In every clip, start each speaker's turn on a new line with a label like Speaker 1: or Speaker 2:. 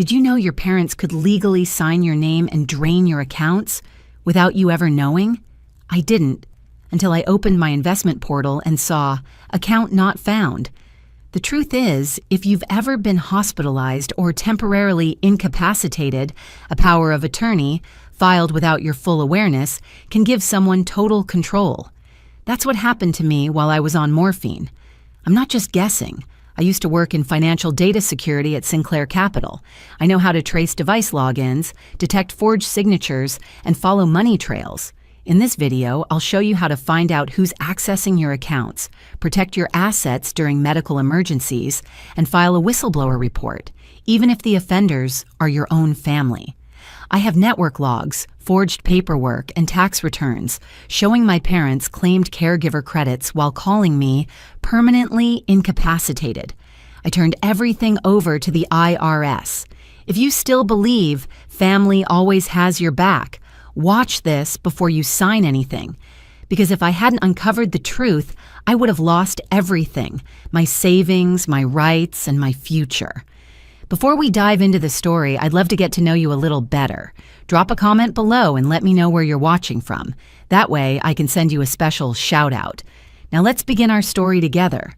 Speaker 1: Did you know your parents could legally sign your name and drain your accounts without you ever knowing? I didn't, until I opened my investment portal and saw account not found. The truth is, if you've ever been hospitalized or temporarily incapacitated, a power of attorney, filed without your full awareness, can give someone total control. That's what happened to me while I was on morphine. I'm not just guessing. I used to work in financial data security at Sinclair Capital. I know how to trace device logins, detect forged signatures, and follow money trails. In this video, I'll show you how to find out who's accessing your accounts, protect your assets during medical emergencies, and file a whistleblower report, even if the offenders are your own family. I have network logs, forged paperwork, and tax returns showing my parents claimed caregiver credits while calling me permanently incapacitated. I turned everything over to the IRS. If you still believe family always has your back, watch this before you sign anything. Because if I hadn't uncovered the truth, I would have lost everything: my savings, my rights, and my future. Before we dive into the story, I'd love to get to know you a little better. Drop a comment below and let me know where you're watching from. That way, I can send you a special shout out. Now let's begin our story together.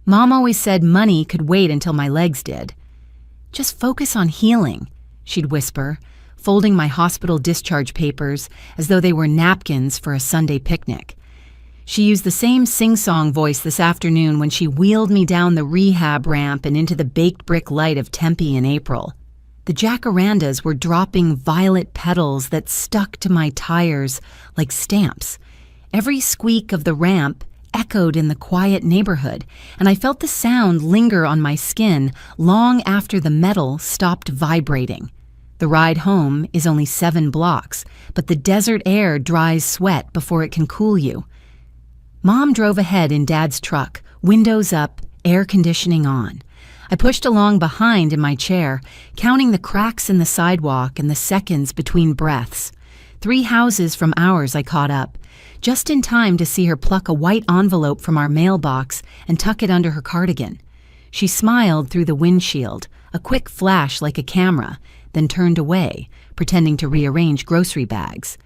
Speaker 1: Mom always said money could wait until my legs did. Just focus on healing, she'd whisper, folding my hospital discharge papers as though they were napkins for a Sunday picnic. She used the same sing-song voice this afternoon when she wheeled me down the rehab ramp and into the baked brick light of Tempe in April. The jacarandas were dropping violet petals that stuck to my tires like stamps. Every squeak of the ramp echoed in the quiet neighborhood, and I felt the sound linger on my skin long after the metal stopped vibrating. The ride home is only 7 blocks, but the desert air dries sweat before it can cool you. Mom drove ahead in Dad's truck, windows up, air conditioning on. I pushed along behind in my chair, counting the cracks in the sidewalk and the seconds between breaths. 3 houses from ours I caught up, just in time to see her pluck a white envelope from our mailbox and tuck it under her cardigan. She smiled through the windshield, a quick flash like a camera, then turned away, pretending to rearrange grocery bags.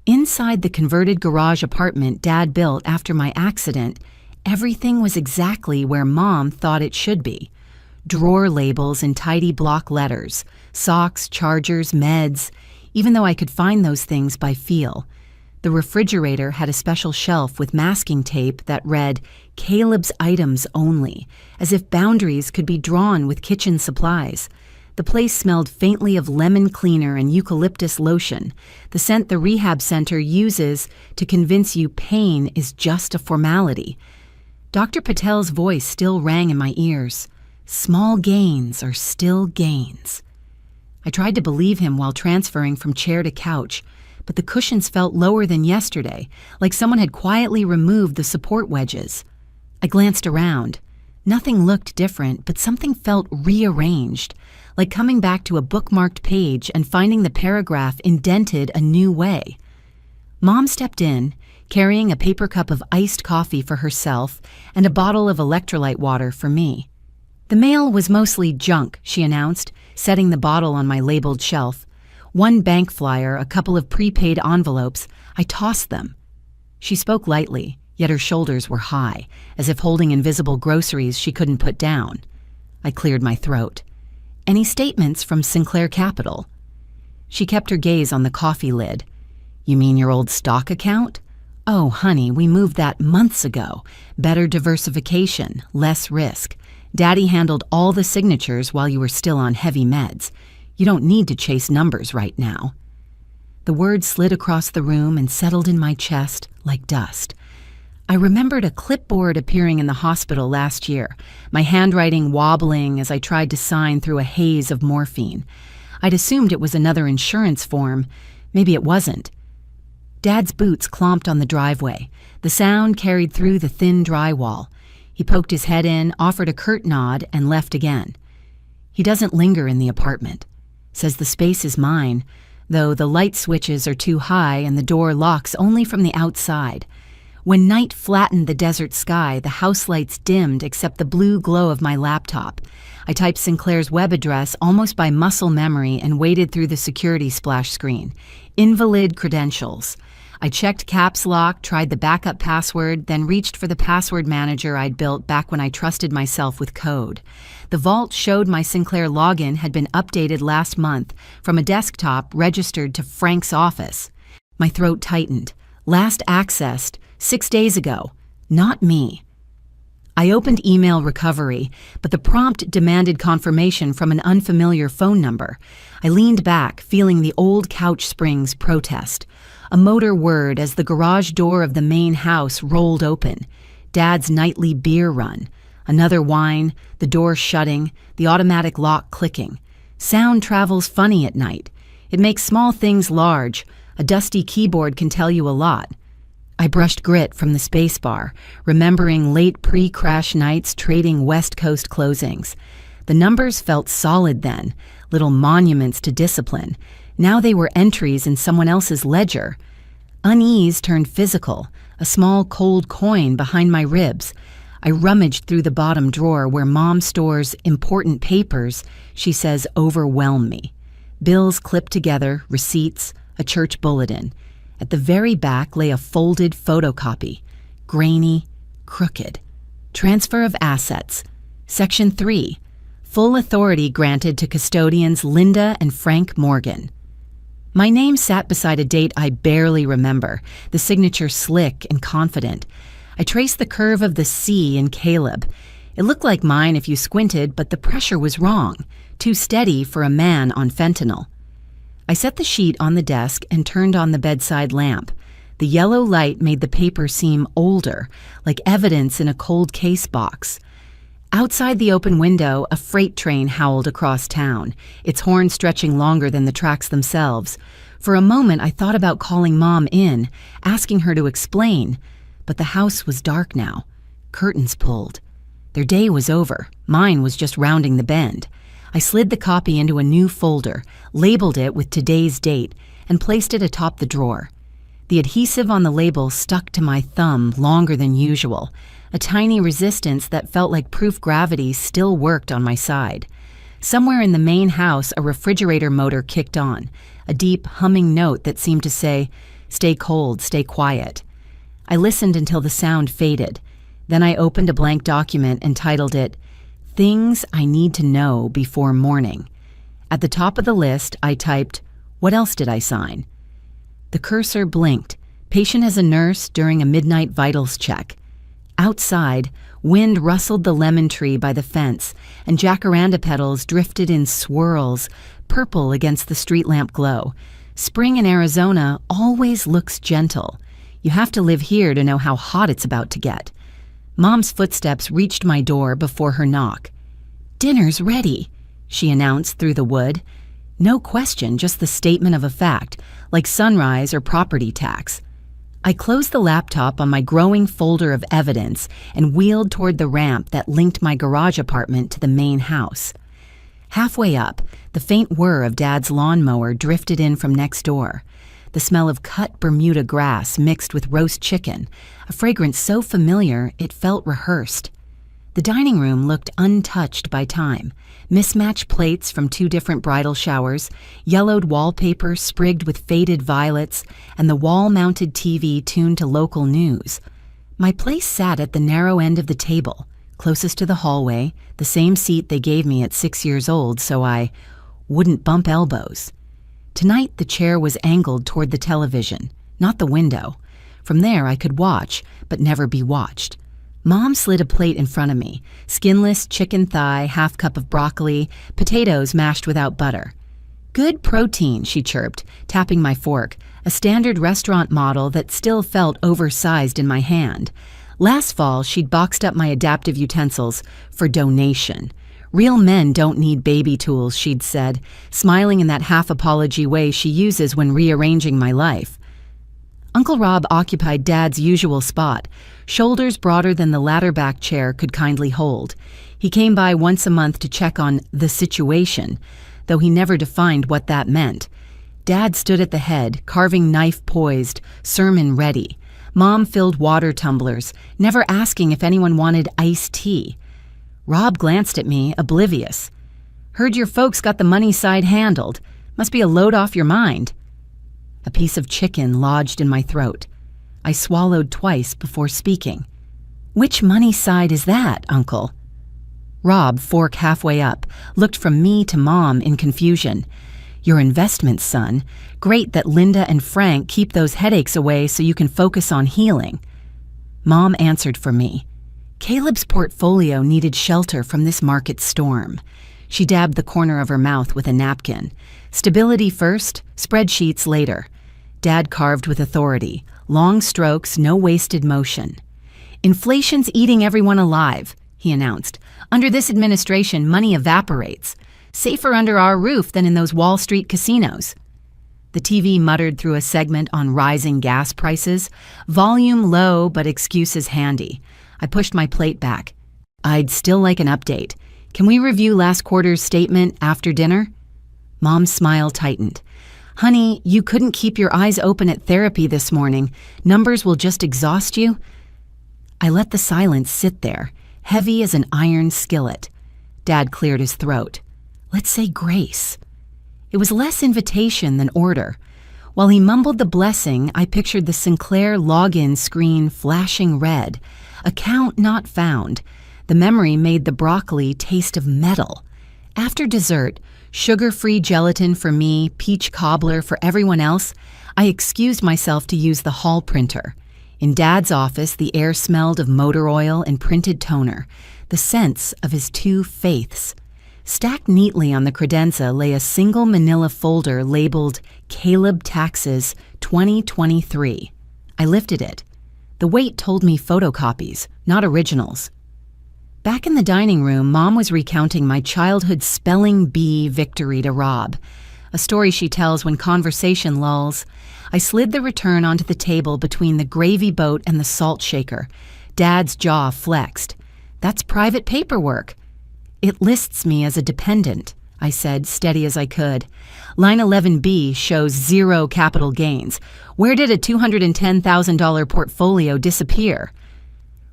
Speaker 1: Inside the converted garage apartment Dad built after my accident, everything was exactly where Mom thought it should be. Drawer labels in tidy block letters, socks, chargers, meds, even though I could find those things by feel. The refrigerator had a special shelf with masking tape that read, "Caleb's items only," as if boundaries could be drawn with kitchen supplies. The place smelled faintly of lemon cleaner and eucalyptus lotion, the scent the rehab center uses to convince you pain is just a formality. Dr. Patel's voice still rang in my ears. Small gains are still gains. I tried to believe him while transferring from chair to couch, but the cushions felt lower than yesterday, like someone had quietly removed the support wedges. I glanced around. Nothing looked different, but something felt rearranged, like coming back to a bookmarked page and finding the paragraph indented a new way. Mom stepped in, carrying a paper cup of iced coffee for herself and a bottle of electrolyte water for me. The mail was mostly junk, she announced, setting the bottle on my labeled shelf. One bank flyer, a couple of prepaid envelopes. I tossed them. She spoke lightly, yet her shoulders were high, as if holding invisible groceries she couldn't put down. I cleared my throat. Any statements from Sinclair Capital? She kept her gaze on the coffee lid. You mean your old stock account? Oh, honey, we moved that months ago. Better diversification, less risk. Daddy handled all the signatures while you were still on heavy meds. You don't need to chase numbers right now. The words slid across the room and settled in my chest like dust. I remembered a clipboard appearing in the hospital last year, my handwriting wobbling as I tried to sign through a haze of morphine. I'd assumed it was another insurance form. Maybe it wasn't. Dad's boots clomped on the driveway. The sound carried through the thin drywall. He poked his head in, offered a curt nod, and left again. He doesn't linger in the apartment. Says the space is mine, though the light switches are too high and the door locks only from the outside. When night flattened the desert sky, the house lights dimmed except the blue glow of my laptop. I typed Sinclair's web address almost by muscle memory and waded through the security splash screen. Invalid credentials. I checked caps lock, tried the backup password, then reached for the password manager I'd built back when I trusted myself with code. The vault showed my Sinclair login had been updated last month from a desktop registered to Frank's office. My throat tightened. Last accessed 6 days ago. Not me. I opened email recovery, but the prompt demanded confirmation from an unfamiliar phone number. I leaned back, feeling the old couch springs protest. A motor whirred as the garage door of the main house rolled open. Dad's nightly beer run. Another whine, the door shutting, the automatic lock clicking. Sound travels funny at night. It makes small things large. A dusty keyboard can tell you a lot. I brushed grit from the spacebar, remembering late pre-crash nights trading West Coast closings. The numbers felt solid then, little monuments to discipline. Now they were entries in someone else's ledger. Unease turned physical, a small cold coin behind my ribs. I rummaged through the bottom drawer where Mom stores important papers she says overwhelm me. Bills clipped together, receipts, a church bulletin. At the very back lay a folded photocopy, grainy, crooked. Transfer of assets. Section 3. Full authority granted to custodians Linda and Frank Morgan. My name sat beside a date I barely remember, the signature slick and confident. I traced the curve of the C in Caleb. It looked like mine if you squinted, but the pressure was wrong, too steady for a man on fentanyl. I set the sheet on the desk and turned on the bedside lamp. The yellow light made the paper seem older, like evidence in a cold case box. Outside the open window, a freight train howled across town, its horn stretching longer than the tracks themselves. For a moment, I thought about calling Mom in, asking her to explain, but the house was dark now, curtains pulled. Their day was over. Mine was just rounding the bend. I slid the copy into a new folder, labeled it with today's date, and placed it atop the drawer. The adhesive on the label stuck to my thumb longer than usual, a tiny resistance that felt like proof gravity still worked on my side. Somewhere in the main house, a refrigerator motor kicked on, a deep, humming note that seemed to say, "Stay cold, stay quiet." I listened until the sound faded. Then I opened a blank document and titled it, Things I Need to Know Before Morning. At the top of the list, I typed, what else did I sign? The cursor blinked, patient as a nurse during a midnight vitals check. Outside, wind rustled the lemon tree by the fence, and jacaranda petals drifted in swirls, purple against the street lamp glow. Spring in Arizona always looks gentle. You have to live here to know how hot it's about to get. Mom's footsteps reached my door before her knock. "Dinner's ready," she announced through the wood. No question, just the statement of a fact, like sunrise or property tax. I closed the laptop on my growing folder of evidence and wheeled toward the ramp that linked my garage apartment to the main house. Halfway up, the faint whir of Dad's lawnmower drifted in from next door. The smell of cut Bermuda grass mixed with roast chicken, a fragrance so familiar it felt rehearsed. The dining room looked untouched by time. Mismatched plates from 2 different bridal showers, yellowed wallpaper sprigged with faded violets, and the wall-mounted TV tuned to local news. My place sat at the narrow end of the table, closest to the hallway, the same seat they gave me at 6 years old so I wouldn't bump elbows. Tonight, the chair was angled toward the television, not the window. From there, I could watch, but never be watched. Mom slid a plate in front of me, skinless chicken thigh, half cup of broccoli, potatoes mashed without butter. "Good protein," she chirped, tapping my fork, a standard restaurant model that still felt oversized in my hand. Last fall, she'd boxed up my adaptive utensils for donation. "Real men don't need baby tools," she'd said, smiling in that half-apology way she uses when rearranging my life. Uncle Rob occupied Dad's usual spot, shoulders broader than the ladder-back chair could kindly hold. He came by once a month to check on the situation, though he never defined what that meant. Dad stood at the head, carving knife poised, sermon ready. Mom filled water tumblers, never asking if anyone wanted iced tea. Rob glanced at me, oblivious. Heard your folks got the money side handled. Must be a load off your mind. A piece of chicken lodged in my throat. I swallowed twice before speaking. Which money side is that, Uncle? Rob, fork halfway up, looked from me to Mom in confusion. Your investments, son. Great that Linda and Frank keep those headaches away so you can focus on healing. Mom answered for me. Caleb's portfolio needed shelter from this market storm. She dabbed the corner of her mouth with a napkin. Stability first, spreadsheets later. Dad carved with authority. Long strokes, no wasted motion. Inflation's eating everyone alive, he announced. Under this administration, money evaporates. Safer under our roof than in those Wall Street casinos. The TV muttered through a segment on rising gas prices. Volume low, but excuses handy. I pushed my plate back. I'd still like an update. Can we review last quarter's statement after dinner? Mom's smile tightened. Honey, you couldn't keep your eyes open at therapy this morning. Numbers will just exhaust you. I let the silence sit there, heavy as an iron skillet. Dad cleared his throat. Let's say grace. It was less invitation than order. While he mumbled the blessing, I pictured the Sinclair login screen flashing red. Account not found. The memory made the broccoli taste of metal. After dessert, sugar-free gelatin for me, peach cobbler for everyone else, I excused myself to use the hall printer. In Dad's office, the air smelled of motor oil and printed toner, the scents of his two faiths. Stacked neatly on the credenza lay a single manila folder labeled Caleb Taxes 2023. I lifted it. The weight told me photocopies, not originals. Back in the dining room, Mom was recounting my childhood spelling bee victory to Rob, a story she tells when conversation lulls. I slid the return onto the table between the gravy boat and the salt shaker. Dad's jaw flexed. That's private paperwork. It lists me as a dependent, I said, steady as I could. Line 11B shows 0 capital gains. Where did a $210,000 portfolio disappear?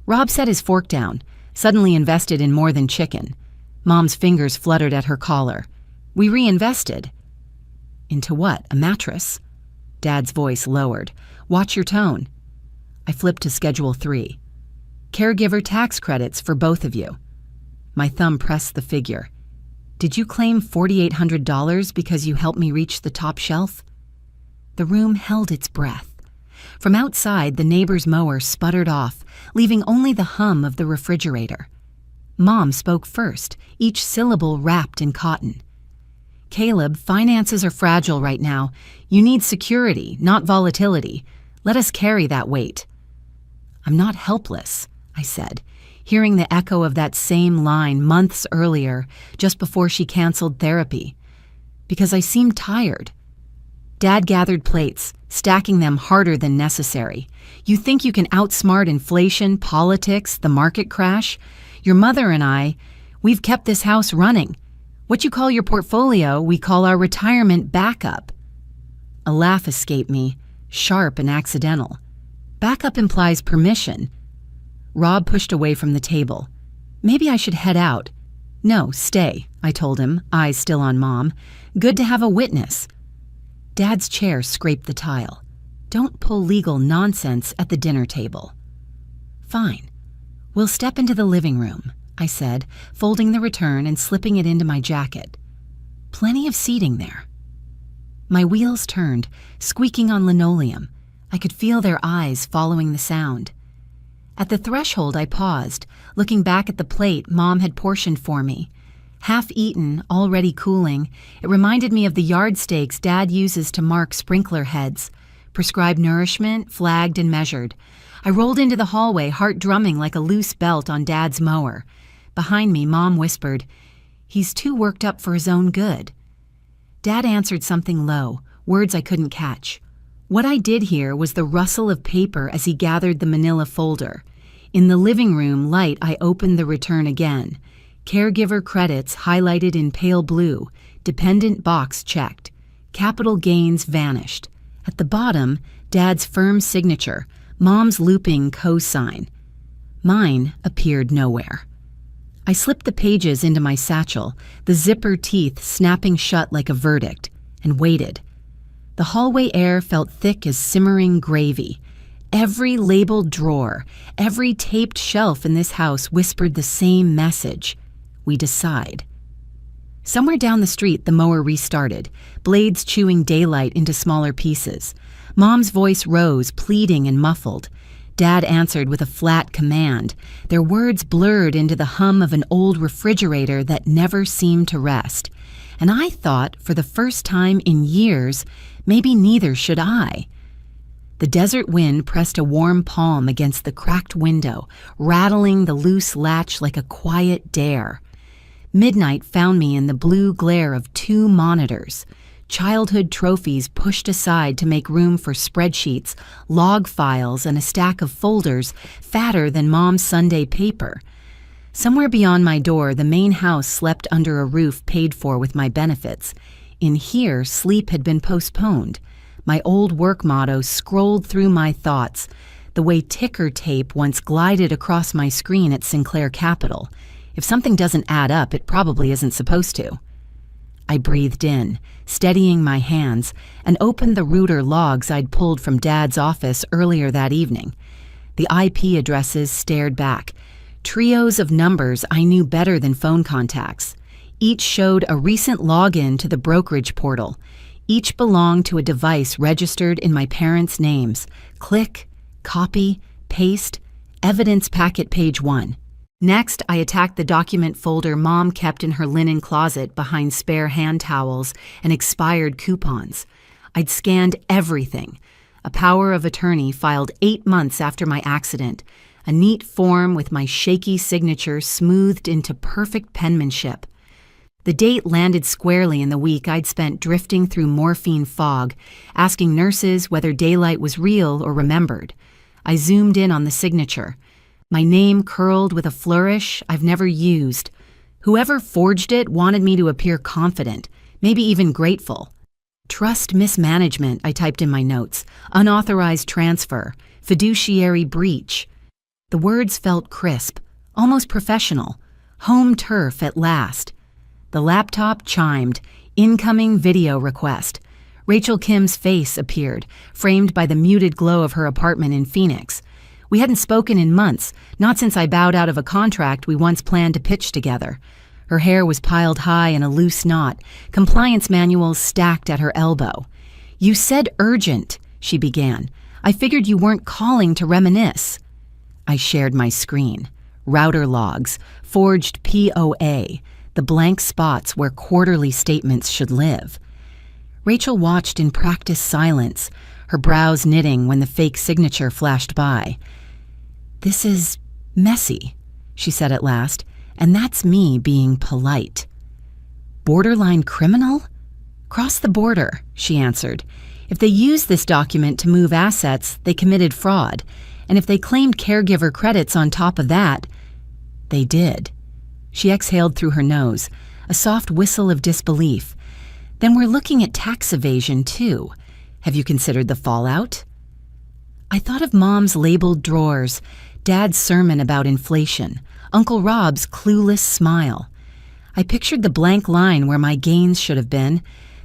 Speaker 1: Rob set his fork down, suddenly invested in more than chicken. Mom's fingers fluttered at her collar. We reinvested. Into what? A mattress? Dad's voice lowered. Watch your tone. I flipped to Schedule 3. Caregiver tax credits for both of you. My thumb pressed the figure. Did you claim $4,800 because you helped me reach the top shelf? The room held its breath. From outside, the neighbor's mower sputtered off, leaving only the hum of the refrigerator. Mom spoke first, each syllable wrapped in cotton. Caleb, finances are fragile right now. You need security, not volatility. Let us carry that weight. I'm not helpless, I said, hearing the echo of that same line months earlier, just before she canceled therapy. Because I seemed tired. Dad gathered plates, stacking them harder than necessary. You think you can outsmart inflation, politics, the market crash? Your mother and I, we've kept this house running. What you call your portfolio, we call our retirement backup. A laugh escaped me, sharp and accidental. Backup implies permission. Rob pushed away from the table. Maybe I should head out. No, stay, I told him, eyes still on Mom. Good to have a witness. Dad's chair scraped the tile. Don't pull legal nonsense at the dinner table. Fine. We'll step into the living room, I said, folding the return and slipping it into my jacket. Plenty of seating there. My wheels turned, squeaking on linoleum. I could feel their eyes following the sound. At the threshold, I paused, looking back at the plate Mom had portioned for me. Half-eaten, already cooling, it reminded me of the yardstakes Dad uses to mark sprinkler heads. Prescribed nourishment, flagged and measured. I rolled into the hallway, heart drumming like a loose belt on Dad's mower. Behind me, Mom whispered, "He's too worked up for his own good." Dad answered something low, words I couldn't catch. What I did hear was the rustle of paper as he gathered the manila folder. In the living room light, I opened the return again. Caregiver credits highlighted in pale blue, dependent box checked. Capital gains vanished. At the bottom, Dad's firm signature, Mom's looping cosign. Mine appeared nowhere. I slipped the pages into my satchel, the zipper teeth snapping shut like a verdict, and waited. The hallway air felt thick as simmering gravy. Every labeled drawer, every taped shelf in this house whispered the same message. We decide. Somewhere down the street, the mower restarted, blades chewing daylight into smaller pieces. Mom's voice rose, pleading and muffled. Dad answered with a flat command, their words blurred into the hum of an old refrigerator that never seemed to rest. And I thought, for the first time in years, maybe neither should I. The desert wind pressed a warm palm against the cracked window, rattling the loose latch like a quiet dare. Midnight found me in the blue glare of 2 monitors, childhood trophies pushed aside to make room for spreadsheets, log files, and a stack of folders fatter than Mom's Sunday paper. Somewhere beyond my door, the main house slept under a roof paid for with my benefits. In here, sleep had been postponed. My old work motto scrolled through my thoughts, the way ticker tape once glided across my screen at Sinclair Capital. If something doesn't add up, it probably isn't supposed to. I breathed in, steadying my hands, and opened the router logs I'd pulled from Dad's office earlier that evening. The IP addresses stared back, trios of numbers I knew better than phone contacts. Each showed a recent login to the brokerage portal. Each belonged to a device registered in my parents' names. Click, copy, paste, evidence packet page 1. Next, I attacked the document folder Mom kept in her linen closet behind spare hand towels and expired coupons. I'd scanned everything. A power of attorney filed 8 months after my accident, a neat form with my shaky signature smoothed into perfect penmanship. The date landed squarely in the week I'd spent drifting through morphine fog, asking nurses whether daylight was real or remembered. I zoomed in on the signature. My name curled with a flourish I've never used. Whoever forged it wanted me to appear confident, maybe even grateful. Trust mismanagement, I typed in my notes. Unauthorized transfer. Fiduciary breach. The words felt crisp, almost professional. Home turf at last. The laptop chimed. Incoming video request. Rachel Kim's face appeared, framed by the muted glow of her apartment in Phoenix. We hadn't spoken in months, not since I bowed out of a contract we once planned to pitch together. Her hair was piled high in a loose knot, compliance manuals stacked at her elbow. "You said urgent," she began. "I figured you weren't calling to reminisce." I shared my screen. Router logs, forged POA, the blank spots where quarterly statements should live. Rachel watched in practiced silence, her brows knitting when the fake signature flashed by. "This is messy," she said at last, "and that's me being polite." "Borderline criminal?" "Cross the border," she answered. "If they used this document to move assets, they committed fraud. And if they claimed caregiver credits on top of that, they did." She exhaled through her nose, a soft whistle of disbelief. "Then we're looking at tax evasion, too. Have you considered the fallout?" I thought of Mom's labeled drawers, Dad's sermon about inflation, Uncle Rob's clueless smile. I pictured the blank line where my gains should have been,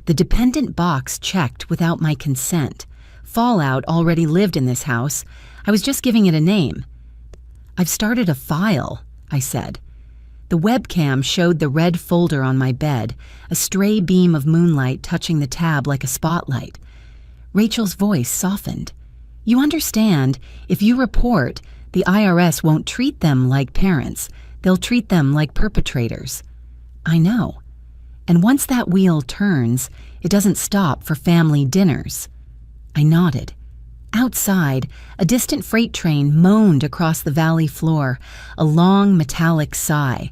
Speaker 1: the dependent box checked without my consent. Fallout already lived in this house. I was just giving it a name. "I've started a file," I said. The webcam showed the red folder on my bed, a stray beam of moonlight touching the tab like a spotlight. Rachel's voice softened. "You understand, if you report, the IRS won't treat them like parents. They'll treat them like perpetrators." "I know. And once that wheel turns, it doesn't stop for family dinners." I nodded. Outside, a distant freight train moaned across the valley floor, a long metallic sigh.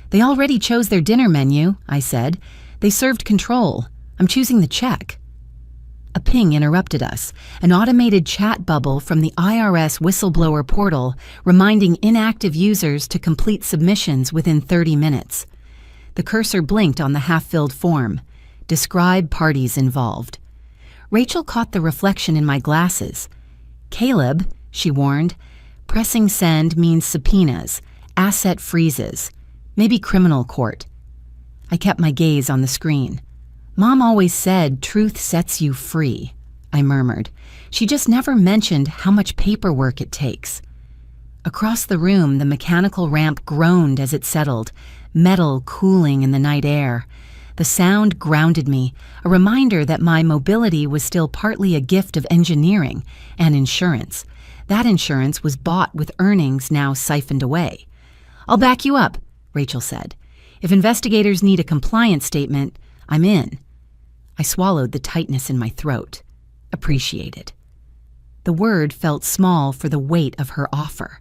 Speaker 1: "They already chose their dinner menu," I said. "They served control. I'm choosing the check." A ping interrupted us, an automated chat bubble from the IRS whistleblower portal reminding inactive users to complete submissions within 30 minutes. The cursor blinked on the half-filled form. Describe parties involved. Rachel caught the reflection in my glasses. "Caleb, she warned. Pressing send means subpoenas, asset freezes, maybe criminal court. I kept my gaze on the screen. Mom always said truth sets you free, I murmured. She just never mentioned how much paperwork it takes. Across the room, the mechanical ramp groaned as it settled, metal cooling in the night air. The sound grounded me, a reminder that my mobility was still partly a gift of engineering and insurance. That insurance was bought with earnings now siphoned away. "I'll back you up," Rachel said. "If investigators need a compliance statement, I'm in." I swallowed the tightness in my throat. Appreciated. The word felt small for the weight of her offer.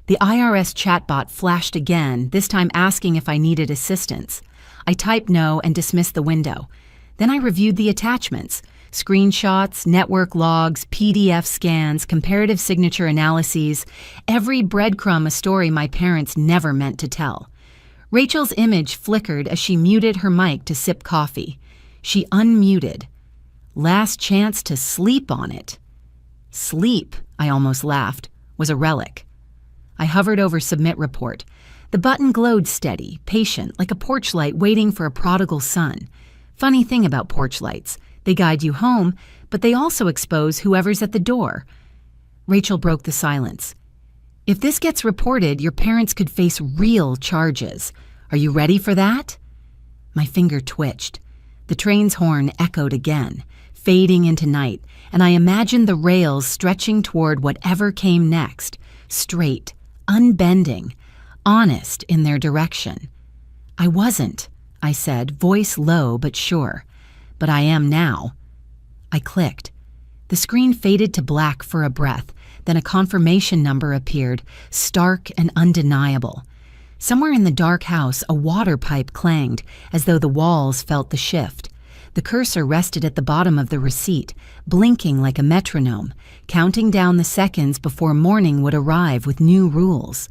Speaker 1: The IRS chatbot flashed again, this time asking if I needed assistance. I typed no and dismissed the window. Then I reviewed the attachments: screenshots, network logs, PDF scans, comparative signature analyses, every breadcrumb a story my parents never meant to tell. Rachel's image flickered as she muted her mic to sip coffee. She unmuted. Last chance to sleep on it. Sleep, I almost laughed, was a relic. I hovered over Submit Report. The button glowed steady, patient, like a porch light waiting for a prodigal son. Funny thing about porch lights, they guide you home, but they also expose whoever's at the door. Rachel broke the silence. "If this gets reported, your parents could face real charges. Are you ready for that?" My finger twitched. The train's horn echoed again, fading into night, and I imagined the rails stretching toward whatever came next, straight, unbending, honest in their direction. "I wasn't," I said, voice low but sure. "But I am now." I clicked. The screen faded to black for a breath, then a confirmation number appeared, stark and undeniable. Somewhere in the dark house, a water pipe clanged, as though the walls felt the shift. The cursor rested at the bottom of the receipt, blinking like a metronome, counting down the seconds before morning would arrive with new rules.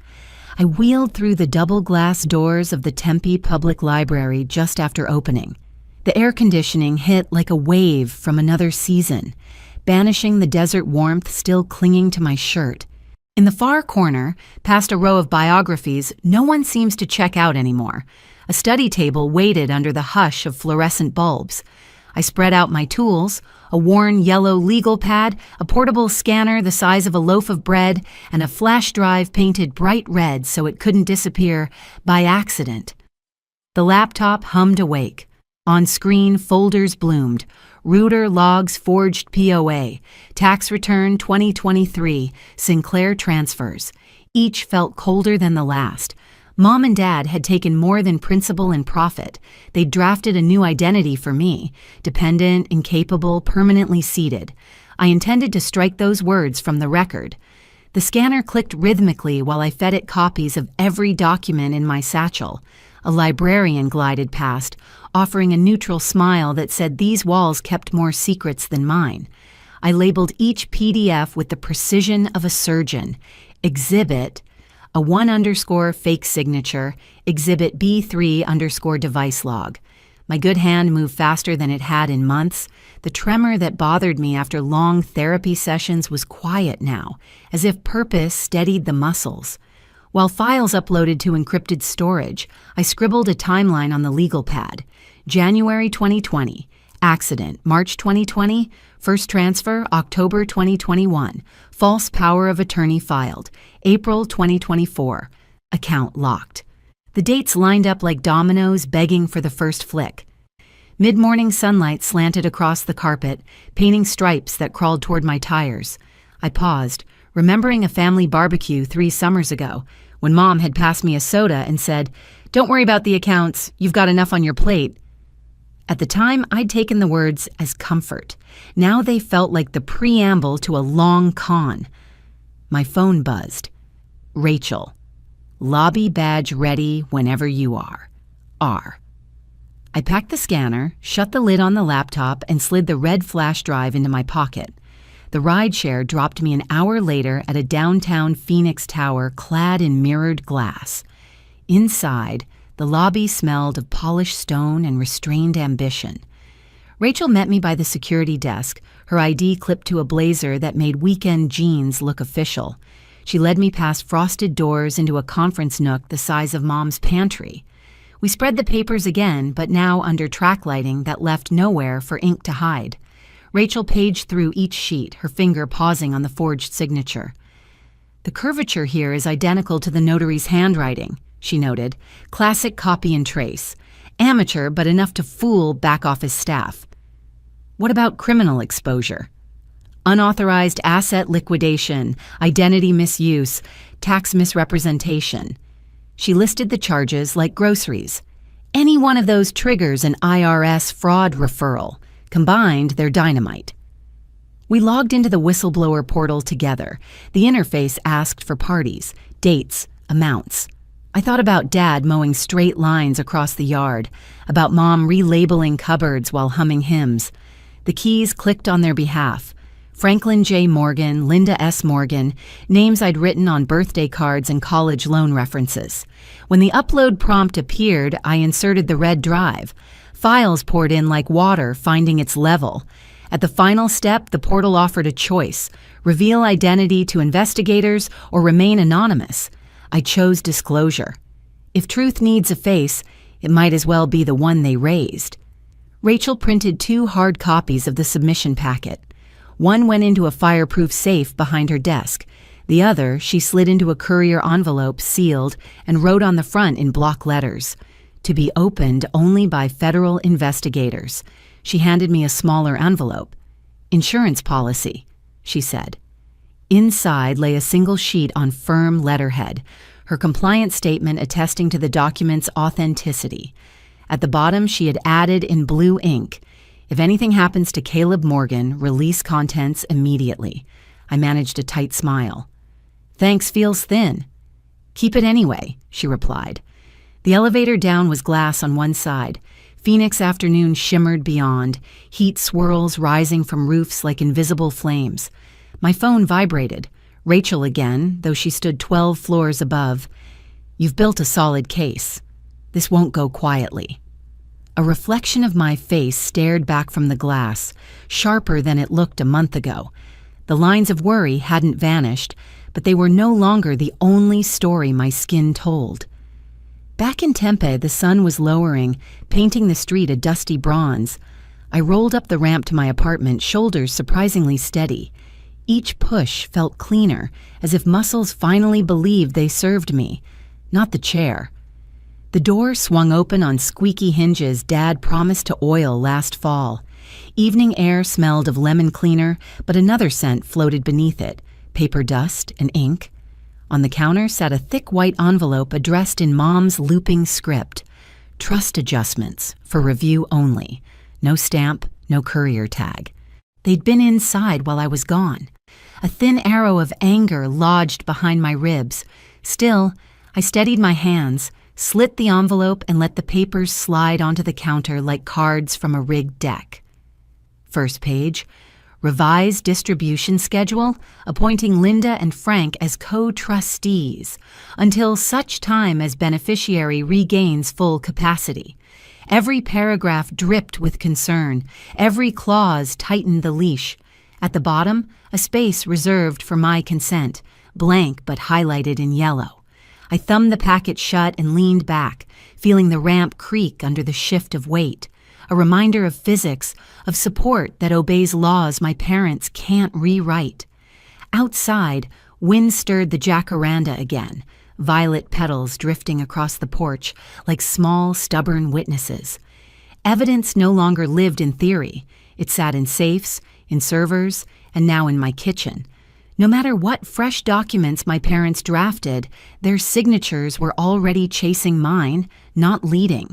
Speaker 1: I wheeled through the double glass doors of the Tempe Public Library just after opening. The air conditioning hit like a wave from another season, banishing the desert warmth still clinging to my shirt. In the far corner, past a row of biographies, no one seems to check out anymore. A study table waited under the hush of fluorescent bulbs. I spread out my tools: a worn yellow legal pad, a portable scanner the size of a loaf of bread, and a flash drive painted bright red so it couldn't disappear by accident. The laptop hummed awake. On screen, folders bloomed. Reuter logs forged POA, tax return 2023, Sinclair transfers. Each felt colder than the last. Mom and Dad had taken more than principal and profit. They'd drafted a new identity for me: dependent, incapable, permanently seated. I intended to strike those words from the record. The scanner clicked rhythmically while I fed it copies of every document in my satchel. A librarian glided past, offering a neutral smile that said these walls kept more secrets than mine. I labeled each PDF with the precision of a surgeon. Exhibit, a 1_ fake signature, Exhibit B3_ device log. My good hand moved faster than it had in months. The tremor that bothered me after long therapy sessions was quiet now, as if purpose steadied the muscles. While files uploaded to encrypted storage, I scribbled a timeline on the legal pad. January 2020, accident, March 2020, first transfer, October 2021, false power of attorney filed, April 2024, account locked. The dates lined up like dominoes begging for the first flick. Mid-morning sunlight slanted across the carpet, painting stripes that crawled toward my tires. I paused, remembering a family barbecue 3 summers ago, when Mom had passed me a soda and said, "Don't worry about the accounts, you've got enough on your plate." At the time, I'd taken the words as comfort. Now they felt like the preamble to a long con. My phone buzzed. Rachel. Lobby badge ready whenever you are. R. I packed the scanner, shut the lid on the laptop, and slid the red flash drive into my pocket. The rideshare dropped me an hour later at a downtown Phoenix tower clad in mirrored glass. Inside, the lobby smelled of polished stone and restrained ambition. Rachel met me by the security desk, her ID clipped to a blazer that made weekend jeans look official. She led me past frosted doors into a conference nook the size of Mom's pantry. We spread the papers again, but now under track lighting that left nowhere for ink to hide. Rachel paged through each sheet, her finger pausing on the forged signature. "The curvature here is identical to the notary's handwriting," she noted. "Classic copy and trace. Amateur, but enough to fool back office staff." "What about criminal exposure?" "Unauthorized asset liquidation, identity misuse, tax misrepresentation." She listed the charges like groceries. Any one of those triggers an IRS fraud referral. Combined, they're dynamite. We logged into the whistleblower portal together. The interface asked for parties, dates, amounts. I thought about Dad mowing straight lines across the yard, about Mom relabeling cupboards while humming hymns. The keys clicked on their behalf. Franklin J. Morgan, Linda S. Morgan, names I'd written on birthday cards and college loan references. When the upload prompt appeared, I inserted the red drive. Files poured in like water, finding its level. At the final step, the portal offered a choice: reveal identity to investigators or remain anonymous. I chose disclosure. If truth needs a face, it might as well be the one they raised. Rachel printed 2 hard copies of the submission packet. One went into a fireproof safe behind her desk. The other she slid into a courier envelope, sealed, and wrote on the front in block letters, "To be opened only by federal investigators." She handed me a smaller envelope. "Insurance policy," she said. Inside lay a single sheet on firm letterhead, her compliance statement attesting to the document's authenticity. At the bottom, she had added in blue ink, "If anything happens to Caleb Morgan, release contents immediately." I managed a tight smile. "Thanks feels thin." "Keep it anyway," she replied. The elevator down was glass on one side. Phoenix afternoon shimmered beyond, heat swirls rising from roofs like invisible flames. My phone vibrated. Rachel again, though she stood 12 floors above. "You've built a solid case. This won't go quietly." A reflection of my face stared back from the glass, sharper than it looked a month ago. The lines of worry hadn't vanished, but they were no longer the only story my skin told. Back in Tempe, the sun was lowering, painting the street a dusty bronze. I rolled up the ramp to my apartment, shoulders surprisingly steady. Each push felt cleaner, as if muscles finally believed they served me, not the chair. The door swung open on squeaky hinges Dad promised to oil last fall. Evening air smelled of lemon cleaner, but another scent floated beneath it, paper dust and ink. On the counter sat a thick white envelope addressed in Mom's looping script. "Trust adjustments, for review only." No stamp, no courier tag. They'd been inside while I was gone. A thin arrow of anger lodged behind my ribs. Still, I steadied my hands, slit the envelope, and let the papers slide onto the counter like cards from a rigged deck. First page: revised distribution schedule, appointing Linda and Frank as co-trustees until such time as beneficiary regains full capacity. Every paragraph dripped with concern. Every clause tightened the leash. At the bottom, a space reserved for my consent, blank but highlighted in yellow. I thumbed the packet shut and leaned back, feeling the ramp creak under the shift of weight. A reminder of physics, of support that obeys laws my parents can't rewrite. Outside, wind stirred the jacaranda again, violet petals drifting across the porch like small, stubborn witnesses. Evidence no longer lived in theory. It sat in safes, in servers, and now in my kitchen. No matter what fresh documents my parents drafted, their signatures were already chasing mine, not leading.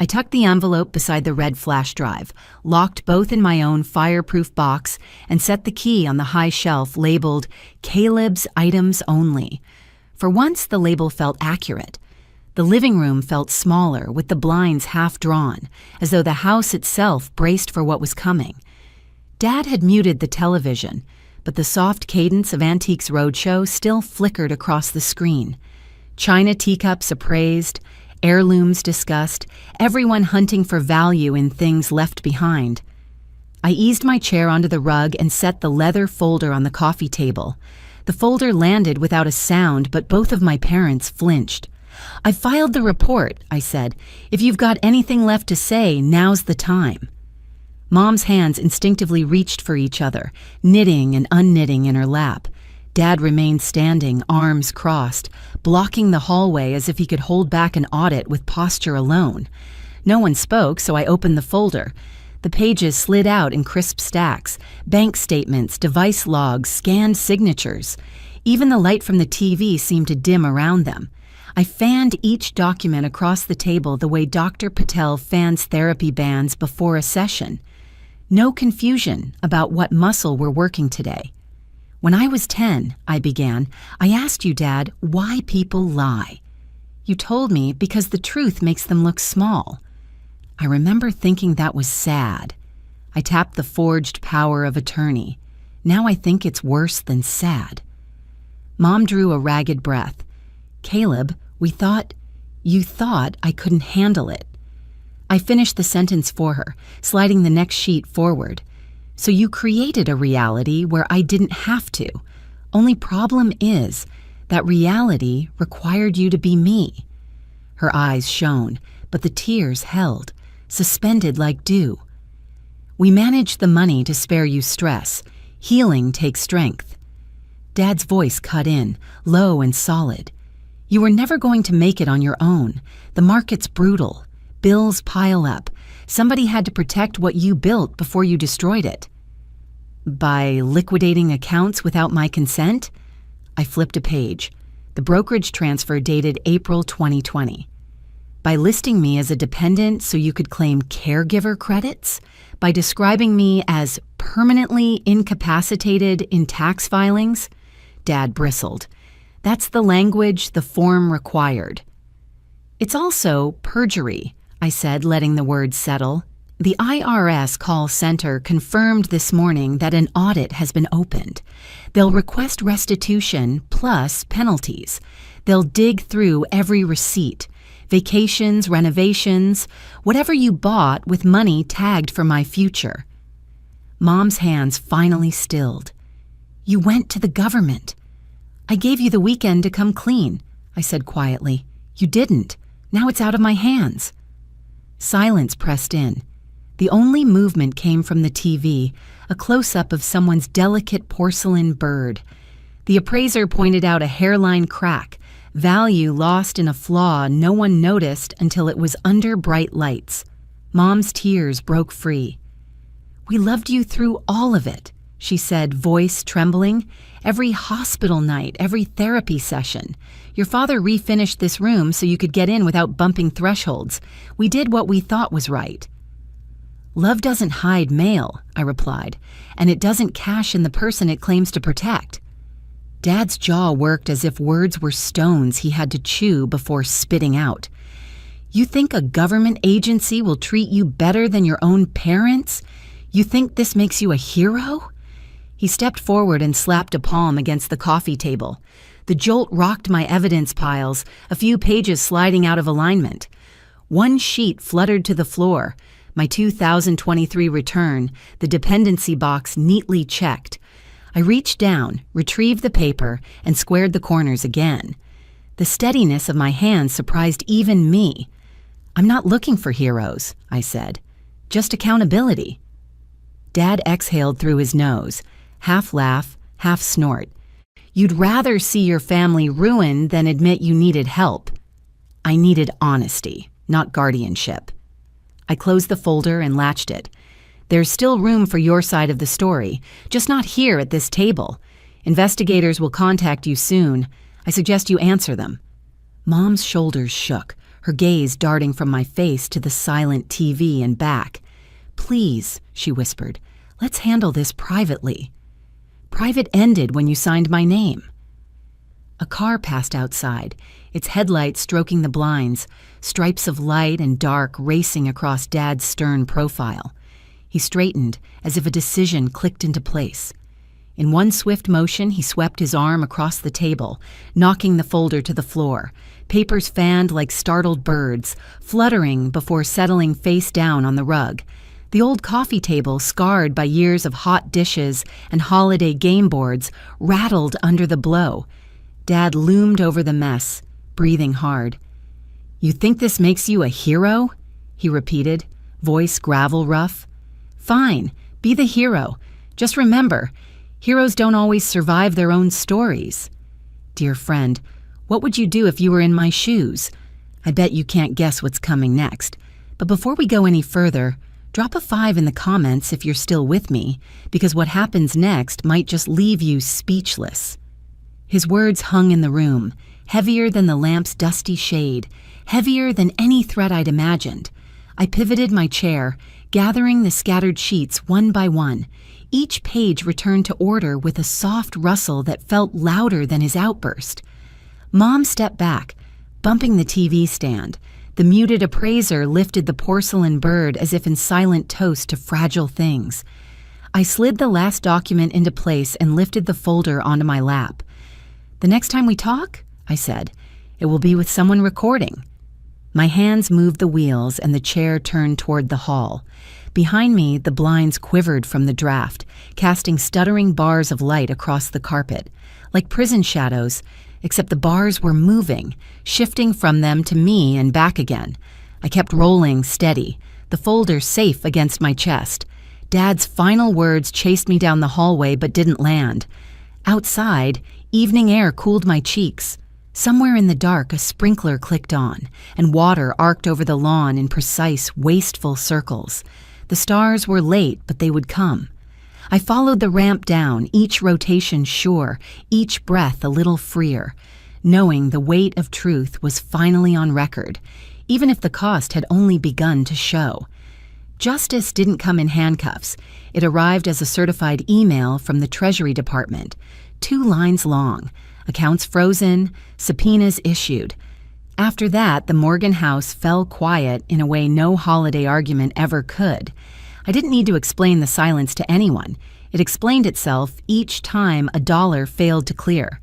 Speaker 1: I tucked the envelope beside the red flash drive, locked both in my own fireproof box, and set the key on the high shelf labeled "Caleb's Items Only." For once, the label felt accurate. The living room felt smaller, with the blinds half drawn, as though the house itself braced for what was coming. Dad had muted the television, but the soft cadence of Antiques Roadshow still flickered across the screen. China teacups appraised, heirlooms discussed, everyone hunting for value in things left behind. I eased my chair onto the rug and set the leather folder on the coffee table. The folder landed without a sound, but both of my parents flinched. "I filed the report," I said. "If you've got anything left to say, now's the time." Mom's hands instinctively reached for each other, knitting and unknitting in her lap. Dad remained standing, arms crossed, blocking the hallway as if he could hold back an audit with posture alone. No one spoke, so I opened the folder. The pages slid out in crisp stacks: bank statements, device logs, scanned signatures. Even the light from the TV seemed to dim around them. I fanned each document across the table the way Dr. Patel fans therapy bands before a session. No confusion about what muscle we're working today. "When I was 10, I began, I asked you, Dad, why people lie. You told me because the truth makes them look small. I remember thinking that was sad. I tapped the forged power of attorney. Now I think it's worse than sad." Mom drew a ragged breath. "Caleb, you thought I couldn't handle it." I finished the sentence for her, sliding the next sheet forward. "So you created a reality where I didn't have to. Only problem is, that reality required you to be me." Her eyes shone, but the tears held, suspended like dew. "We managed the money to spare you stress. Healing takes strength." Dad's voice cut in, low and solid. "You were never going to make it on your own. The market's brutal. Bills pile up. Somebody had to protect what you built before you destroyed it." "By liquidating accounts without my consent?" I flipped a page. The brokerage transfer dated April 2020. "By listing me as a dependent so you could claim caregiver credits? By describing me as permanently incapacitated in tax filings?" Dad bristled. "That's the language the form required." "It's also perjury," I said, letting the words settle. "The IRS call center confirmed this morning that an audit has been opened. They'll request restitution plus penalties. They'll dig through every receipt. Vacations, renovations, whatever you bought with money tagged for my future." Mom's hands finally stilled. "You went to the government." "I gave you the weekend to come clean," I said quietly. "You didn't. Now it's out of my hands." Silence pressed in. The only movement came from the TV, a close-up of someone's delicate porcelain bird. The appraiser pointed out a hairline crack, value lost in a flaw no one noticed until it was under bright lights. Mom's tears broke free. "We loved you through all of it," she said, voice trembling. "Every hospital night, every therapy session. Your father refinished this room so you could get in without bumping thresholds. We did what we thought was right." "Love doesn't hide mail," I replied, "and it doesn't cash in the person it claims to protect." Dad's jaw worked as if words were stones he had to chew before spitting out. "You think a government agency will treat you better than your own parents? You think this makes you a hero?" He stepped forward and slapped a palm against the coffee table. The jolt rocked my evidence piles, a few pages sliding out of alignment. One sheet fluttered to the floor, my 2023 return, the dependency box neatly checked. I reached down, retrieved the paper, and squared the corners again. The steadiness of my hands surprised even me. "I'm not looking for heroes," I said. "Just accountability." Dad exhaled through his nose, half laugh, half snort. "You'd rather see your family ruined than admit you needed help." I needed honesty, not guardianship. I closed the folder and latched it. "There's still room for your side of the story, just not here at this table. Investigators will contact you soon. I suggest you answer them." Mom's shoulders shook, her gaze darting from my face to the silent TV and back. "Please," she whispered, "let's handle this privately." "Private ended when you signed my name." A car passed outside, its headlights stroking the blinds, stripes of light and dark racing across Dad's stern profile. He straightened, as if a decision clicked into place. In one swift motion, he swept his arm across the table, knocking the folder to the floor. Papers fanned like startled birds, fluttering before settling face down on the rug. The old coffee table, scarred by years of hot dishes and holiday game boards, rattled under the blow. Dad loomed over the mess, breathing hard. "You think this makes you a hero?" he repeated, voice gravel rough. "Fine, be the hero. Just remember, heroes don't always survive their own stories." Dear friend, what would you do if you were in my shoes? I bet you can't guess what's coming next. But before we go any further, drop a 5 in the comments if you're still with me, because what happens next might just leave you speechless. His words hung in the room, heavier than the lamp's dusty shade, heavier than any threat I'd imagined. I pivoted my chair, gathering the scattered sheets one by one. Each page returned to order with a soft rustle that felt louder than his outburst. Mom stepped back, bumping the TV stand. The muted appraiser lifted the porcelain bird as if in silent toast to fragile things. I slid the last document into place and lifted the folder onto my lap. "The next time we talk," I said, "it will be with someone recording." My hands moved the wheels and the chair turned toward the hall. Behind me, the blinds quivered from the draft, casting stuttering bars of light across the carpet, like prison shadows, except the bars were moving, shifting from them to me and back again. I kept rolling steady, the folder safe against my chest. Dad's final words chased me down the hallway but didn't land. Outside, evening air cooled my cheeks. Somewhere in the dark, a sprinkler clicked on, and water arced over the lawn in precise, wasteful circles. The stars were late, but they would come. I followed the ramp down, each rotation sure, each breath a little freer, knowing the weight of truth was finally on record, even if the cost had only begun to show. Justice didn't come in handcuffs. It arrived as a certified email from the Treasury Department, 2 lines long, accounts frozen, subpoenas issued. After that, the Morgan house fell quiet in a way no holiday argument ever could. I didn't need to explain the silence to anyone. It explained itself each time a dollar failed to clear.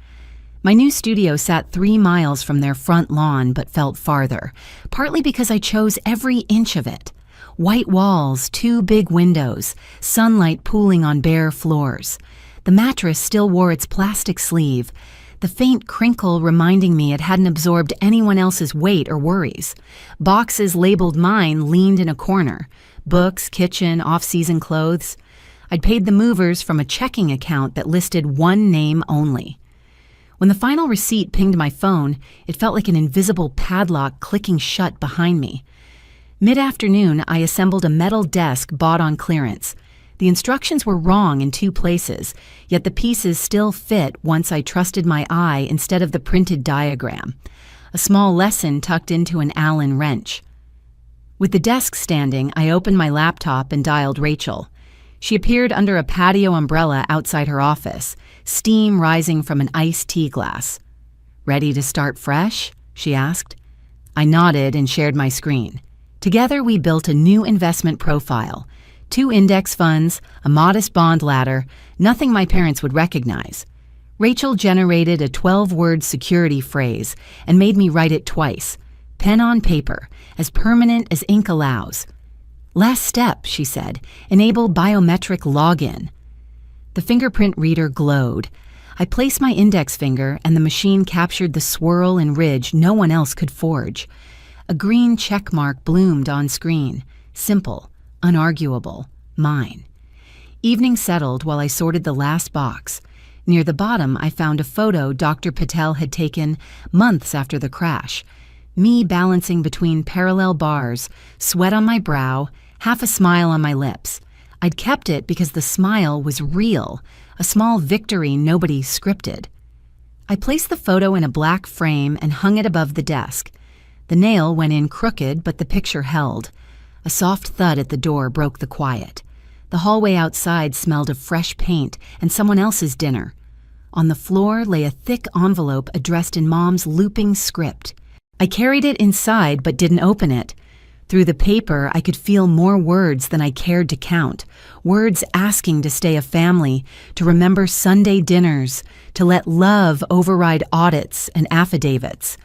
Speaker 1: My new studio sat 3 miles from their front lawn but felt farther, partly because I chose every inch of it. White walls, 2 big windows, sunlight pooling on bare floors. The mattress still wore its plastic sleeve, the faint crinkle reminding me it hadn't absorbed anyone else's weight or worries. Boxes labeled mine leaned in a corner. Books, kitchen, off-season clothes. I'd paid the movers from a checking account that listed one name only. When the final receipt pinged my phone, it felt like an invisible padlock clicking shut behind me. Mid-afternoon, I assembled a metal desk bought on clearance. The instructions were wrong in 2 places, yet the pieces still fit once I trusted my eye instead of the printed diagram. A small lesson tucked into an Allen wrench. With the desk standing, I opened my laptop and dialed Rachel. She appeared under a patio umbrella outside her office, steam rising from an iced tea glass. "Ready to start fresh?" she asked. I nodded and shared my screen. Together, we built a new investment profile. 2 index funds, a modest bond ladder, nothing my parents would recognize. Rachel generated a 12-word security phrase and made me write it twice, pen on paper, as permanent as ink allows. "Last step," she said, "enable biometric login." The fingerprint reader glowed. I placed my index finger and the machine captured the swirl and ridge no one else could forge. A green check mark bloomed on screen, simple, unarguable, mine. Evening settled while I sorted the last box. Near the bottom, I found a photo Dr. Patel had taken months after the crash. Me balancing between parallel bars, sweat on my brow, half a smile on my lips. I'd kept it because the smile was real, a small victory nobody scripted. I placed the photo in a black frame and hung it above the desk. The nail went in crooked, but the picture held. A soft thud at the door broke the quiet. The hallway outside smelled of fresh paint and someone else's dinner. On the floor lay a thick envelope addressed in Mom's looping script. I carried it inside but didn't open it. Through the paper, I could feel more words than I cared to count. Words asking to stay a family, to remember Sunday dinners, to let love override audits and affidavits.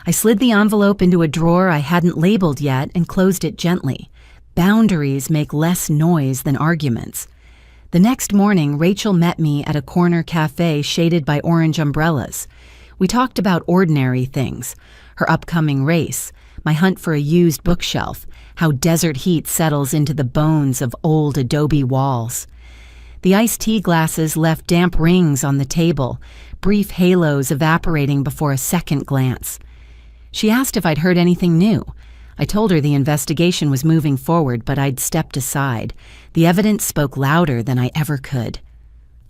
Speaker 1: I slid the envelope into a drawer I hadn't labeled yet and closed it gently. Boundaries make less noise than arguments. The next morning, Rachel met me at a corner cafe shaded by orange umbrellas. We talked about ordinary things, her upcoming race, my hunt for a used bookshelf, how desert heat settles into the bones of old adobe walls. The iced tea glasses left damp rings on the table, brief halos evaporating before a second glance. She asked if I'd heard anything new. I told her the investigation was moving forward, but I'd stepped aside. The evidence spoke louder than I ever could.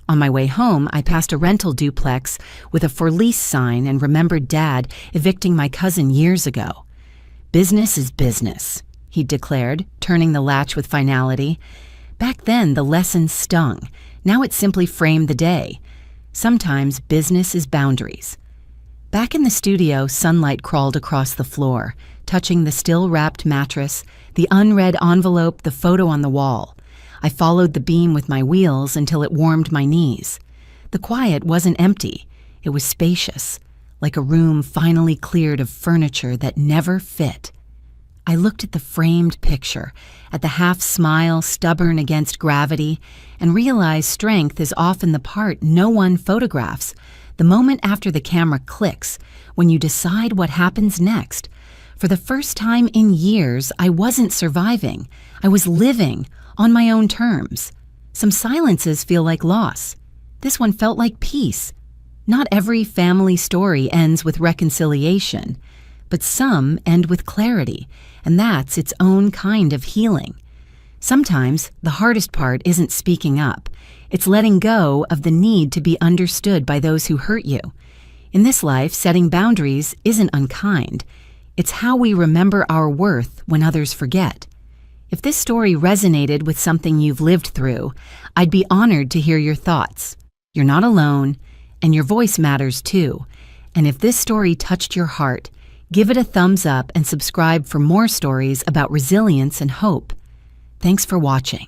Speaker 1: On my way home, I passed a rental duplex with a for lease sign and remembered Dad evicting my cousin years ago. "Business is business," he declared, turning the latch with finality. Back then, the lesson stung. Now it simply framed the day. Sometimes business is boundaries. Back in the studio, sunlight crawled across the floor, touching the still-wrapped mattress, the unread envelope, the photo on the wall. I followed the beam with my wheels until it warmed my knees. The quiet wasn't empty. It was spacious, like a room finally cleared of furniture that never fit. I looked at the framed picture, at the half-smile stubborn against gravity, and realized strength is often the part no one photographs. The moment after the camera clicks, when you decide what happens next. For the first time in years, I wasn't surviving. I was living on my own terms. Some silences feel like loss. This one felt like peace. Not every family story ends with reconciliation, but some end with clarity, and that's its own kind of healing. Sometimes the hardest part isn't speaking up. It's letting go of the need to be understood by those who hurt you. In this life, setting boundaries isn't unkind. It's how we remember our worth when others forget. If this story resonated with something you've lived through, I'd be honored to hear your thoughts. You're not alone, and your voice matters too. And if this story touched your heart, give it a thumbs up and subscribe for more stories about resilience and hope. Thanks for watching.